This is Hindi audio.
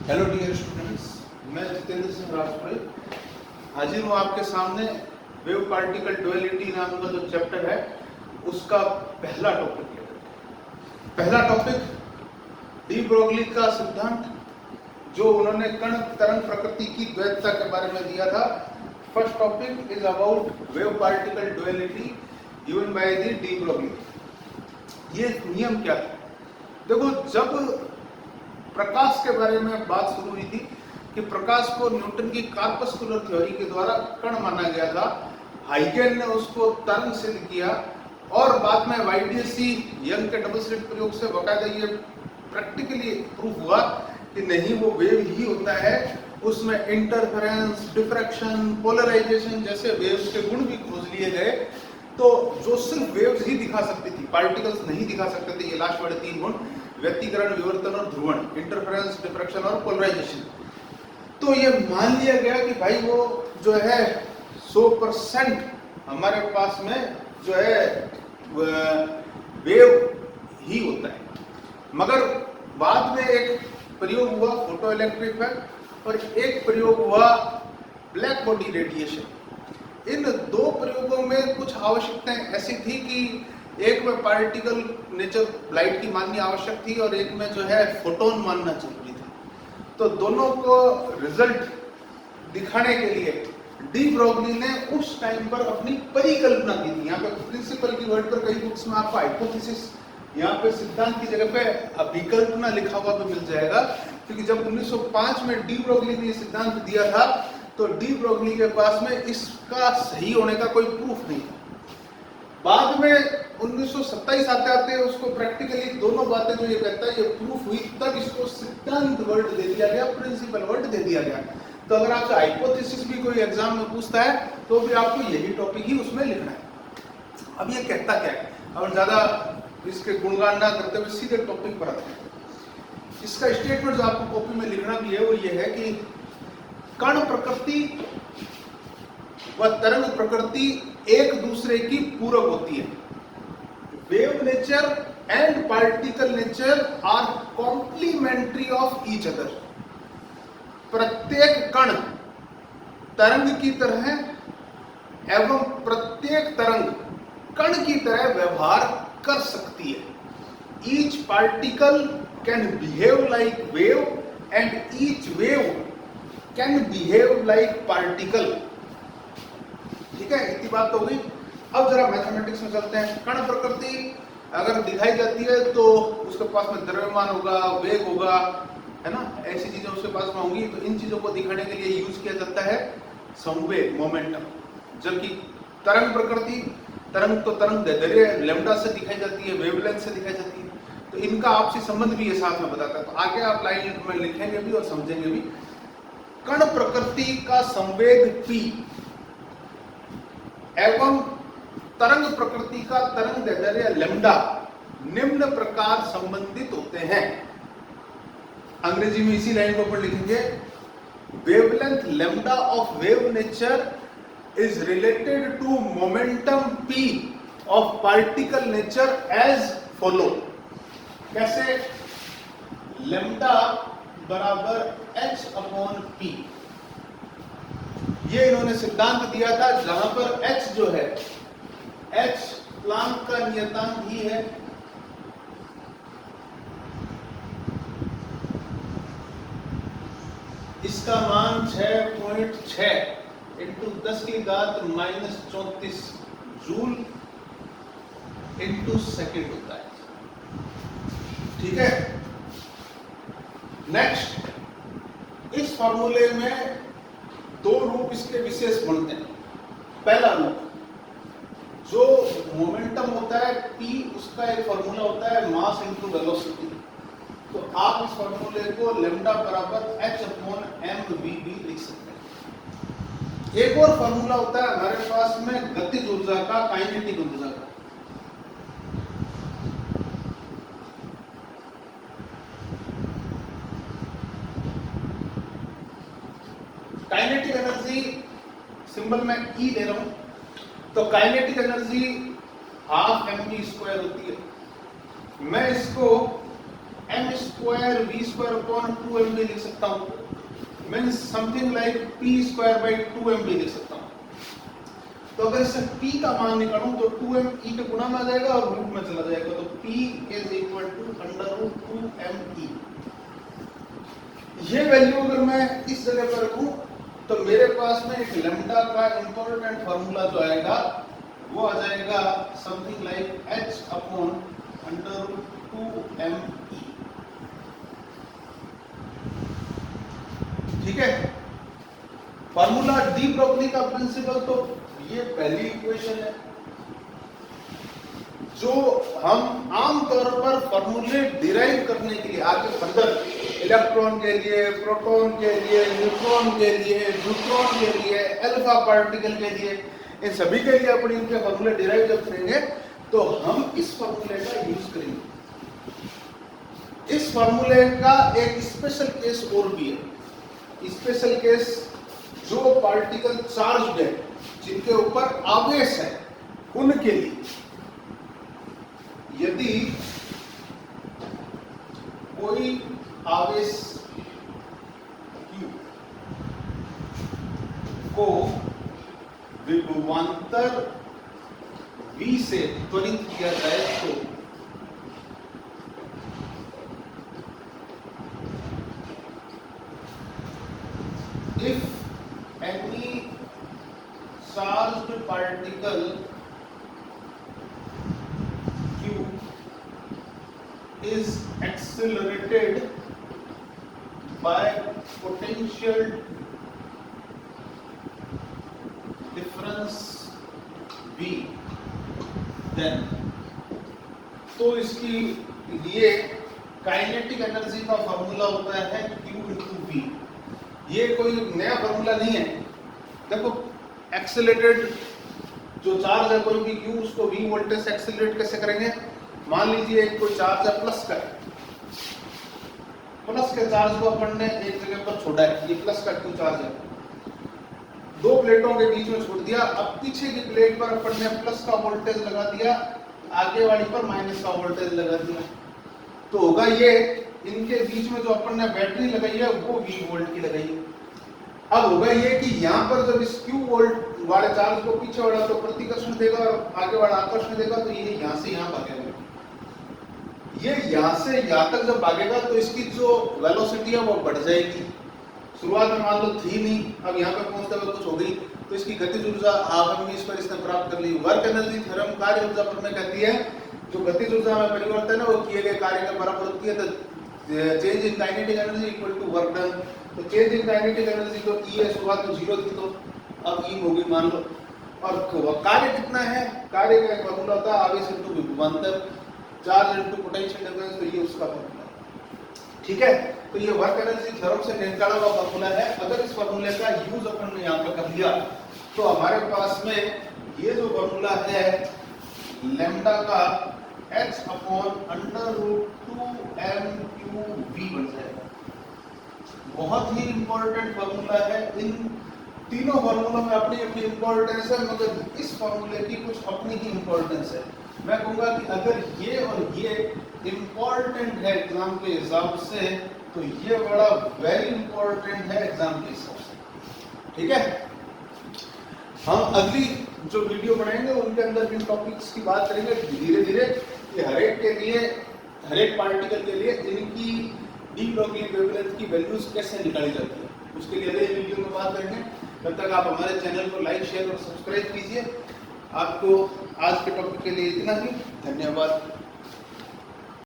हेलो डियर स्टूडेंट्स, मैं जितेंद्र सिंह राजपुरे हाजिर हूँ आपके सामने। वेव पार्टिकल डुअलिटी नाम का जो चैप्टर है उसका पहला टॉपिक लेकर। पहला टॉपिक डी ब्रोगली का सिद्धांत, जो उन्होंने कण तरंग प्रकृति की द्वैतता के बारे में दिया था। First topic is about wave particle duality given by the de Broglie. ये नियम क्या था? देखो, जब प्रकाश के बारे में बात शुरू हुई थी कि प्रकाश को न्यूटन की कार्पस्कुलर थ्योरी के द्वारा कण माना गया था, हाइगन ने उसको तरंग सिद्ध किया और बाद में वाईडीएससी यंग के डबल स्लिट प्रयोग से बकायदा ये प्रैक्टिकली प्रूफ हुआ कि नहीं, वो वेव ही होता है। उसमें इंटरफेरेंस, डिफ्रैक्शन, पोलराइजेशन जैसे वेव्स के गुण भी खोज लिए गए, तो जो सिर्फ वेव्स ही दिखा सकती थी, पार्टिकल्स नहीं दिखा सकते थे। ये लास्ट वाले तीन गुण, व्यतिकरण, विवर्तन और ध्रुवण, इंटरफेरेंस, डिफ्रैक्शन और पोलराइजेशन। तो ये मान लिया गया कि भाई वो जो है 100% हमारे पास में जो है वेव ही होता है। मगर बाद में एक प्रयोग हुआ फोटो इलेक्ट्रिक इफेक्ट और एक प्रयोग हुआ ब्लैक बॉडी रेडिएशन। इन दो प्रयोगों में कुछ आवश्यकताएं ऐसी थी कि एक में पार्टिकल नेचर लाइट की माननी आवश्यक थी और एक में जो है फोटोन मानना जरूरी था। तो दोनों को रिजल्ट दिखाने के लिए डी ब्रोगली ने उस टाइम पर अपनी परिकल्पना की थी। यहाँ पे प्रिंसिपल की वर्ड पर कई बुक्स में आपको हाइपोथेसिस, यहाँ पे सिद्धांत की जगह पे अभिकल्पना लिखा हुआ भी मिल जाएगा, क्योंकि जब 1905 में डी ब्रोगली ने सिद्धांत दिया था तो डी ब्रोगली के पास में इसका सही होने का कोई प्रूफ नहीं था। बाद में 1927 आते आते उसको प्रैक्टिकली दोनों बातें जो ये कहता है ये प्रूफ हुई, तब इसको सिद्धांत वर्ड दे दिया गया, प्रिंसिपल वर्ड दे दिया गया। तो अगर आपसे हाइपोथेसिस भी कोई एग्जाम में पूछता है तो भी आपको यही टॉपिक ही उसमें लिखना है। अब ये कहता क्या है, अब ज्यादा इसके गुणगान ना करते हुए सीधे टॉपिक पर आते हैं। इसका स्टेटमेंट जो आपको कॉपी में लिखना भी है वो ये है कि कण प्रकृति व तरंग प्रकृति एक दूसरे की पूरक होती है। Wave nature and particle nature are complementary of each other. प्रत्येक कण तरंग की तरह एवं प्रत्येक तरंग कण की तरह व्यवहार कर सकती है। Each particle can behave like wave and each wave can behave like particle. ठीक है, इतनी बात तो हुई। अब जरा मैथमेटिक्स में चलते हैं। कण प्रकृति अगर दिखाई जाती है तो उसके पास में द्रव्यमान होगा, वेग होगा, है ना, ऐसी चीजें उसके पास में होंगी। तो इन चीजों को दिखाने के लिए यूज किया जाता है संवेग, मोमेंटम। जबकि तरंग प्रकृति, तरंग तो तरंग दैर्घ्य लैम्डा से दिखाई जाती है, वेवलेंथ से दिखाई जाती है। तो इनका आपसी संबंध भी ये साथ में बताता है। तो आगे आप लाइन में लिखेंगे भी और समझेंगे भी। कण प्रकृति का संवेग p एवं तरंग प्रकृति का तरंग दैर्घ्य लैम्डा निम्न प्रकार संबंधित होते हैं। अंग्रेजी में इसी लाइन को ऊपर लिखेंगे, wavelength lambda of wave nature is related to momentum p of particle nature as follow. कैसे? लैम्डा बराबर h/p। ये इन्होंने सिद्धांत दिया था, जहां पर h जो है, h प्लांक का नियतांक ही है। इसका मान 6.6 इंटू 10 की घात -34 जूल इंटू सेकेंड होता है। ठीक है, नेक्स्ट, इस फॉर्मूले में दो रूप इसके विशेष बनते हैं। पहला रूप, जो मोमेंटम होता है p, उसका एक फॉर्मूला होता है मास इनटू वेलोसिटी। तो आप इस फॉर्मूले को लैम्डा बराबर h/mv भी लिख सकते हैं। एक और फॉर्मूला होता है हमारे पास में गतिज ऊर्जा का, काइनेटिक ऊर्जा का। काइनेटिक एनर्जी सिंबल में E दे रहा हूं, तो काइनेटिक एनर्जी 12mv² होती है। मैं इसको m square v square upon 2m भी लिख सकता हूँ, means something like p square by 2m भी लिख सकता हूँ। तो अगर इससे p का मान निकालूं तो 2m e के गुणा में आ जाएगा और रूट में चला जाएगा, तो p is equal to under root 2me। ये वैल्यू अगर मैं इस जगह पर रखूं तो मेरे पास में एक लैम्डा का इंपॉर्टेंट फार्मूला जो आएगा वो आ जाएगा something like h upon under root 2me। ठीक है, फार्मूला डी ब्रोगली का प्रिंसिपल तो ये पहली इक्वेशन है जो हम आमतौर पर फॉर्मूले डिराइव करने के लिए आगे फर्दर इलेक्ट्रॉन के लिए, प्रोटॉन के लिए, न्यूट्रॉन के लिए, न्यूट्रॉन के लिए, अल्फा पार्टिकल के लिए, इन सभी के लिए अपने इनके फॉर्मूले डिराइव जब करेंगे तो हम इस फॉर्मूले का यूज करेंगे। इस फॉर्मूले का एक स्पेशल केस और भी है। स्पेशल केस जो पार्टिकल चार्ज्ड है, जिनके ऊपर आवेश है, उनके लिए यदि कोई आवेश Q को विभवांतर V से त्वरित किया जाए तो if any charged particle Q is accelerated by potential difference V, then तो इसकी लिए काइनेटिक एनर्जी का फॉर्मूला होता है Q into V। ये कोई नया फॉर्मूला नहीं है। देखो एक्सेलरेटेड जो चार्ज है कोई भी Q, उसको V वोल्टेज से एक्सेलरेट कैसे करेंगे? मान लीजिए एक कोई चार्ज है प्लस का, प्लस के चार्ज को अपन ने एक जगह पर छोड़ा है, ये प्लस का Q चार्ज है, दो प्लेटों के बीच में छोड़ दिया। अब पीछे की प्लेट पर अपन ने प्लस का वोल्टेज लगा दिया, आगे वाली पर माइनस का वोल्टेज लगा दिया, तो होगा ये इनके बीच में जो अपन ने बैटरी लगाई है वो V वोल्ट की लगाई है। अब होगा ये कि यहाँ पर जब इस Q वोल्ट वाले चार्ज को पीछे वाला तो प्रतिकर्षण देगा और आगे वाला आकर्षण देगा, तो ये यहाँ से यहाँ भागेगा। ये यहाँ से यहाँ तक जब भागेगा तो इसकी जो वेलोसिटी है वो बढ़ जाएगी। शुरुआत में मान लो थी नहीं, अब यहाँ पे पहुंचते हुए कुछ हो गई, तो इसकी गतिज ऊर्जा हमने इस पर इसने प्राप्त कर ली। वर्क एनर्जी थ्योरम कार्य ऊर्जा पर में कहती है जो गतिज ऊर्जा में परिवर्तन है वो किए गए कार्य के बराबर होती है। तो change in kinetic energy equal to work done. तो चेंज इन काइनेटिक एनर्जी जो E है शुरुआत में 0 थी, तो अब E हो गई मान लो। और कार्य कितना है? कार्य का एक फॉर्मूला होता है आवेश इनटू विभवांतर, चार्ज इनटू पोटेंशियल डिफरेंस, तो ये उसका फॉर्मूला। ठीक है, तो ये वर्क एनर्जी थ्योरम से निकाला हुआ फॉर्मूला है। अगर इस फॉर्मूले का यूज अपन ने यहाँ पर कर लिया तो हमारे पास में ये जो फॉर्मूला है लैम्डा का h upon under root 2mqv बन जाएगा। बहुत ही इंपॉर्टेंट फॉर्मूला है। इन तीनों फॉर्मूलों में अपनी अपनी इंपॉर्टेंस है, मगर इस फॉर्मूले की कुछ अपनी ही इंपॉर्टेंस है। मैं कहूँगा कि अगर ये और ये इंपॉर्टेंट है एग्जाम के हिसाब से, तो ये बड़ा वेरी इंपॉर्टेंट है एग्जाम के हिसाब से। ठीक है, हम अगली जो वीडियो बनाएंगे उनके अंदर इन टॉपिक्स की बात करेंगे धीरे धीरे कि हर एक के लिए, हर एक पार्टिकल के लिए इनकी डी ब्रोगली वेवलेंथ की वैल्यूज कैसे निकाली जाती है, उसके लिए अगले वीडियो में बात करेंगे। तब तक आप हमारे चैनल को लाइक, शेयर और सब्सक्राइब कीजिए। आपको आज के टॉपिक के लिए इतना ही, धन्यवाद।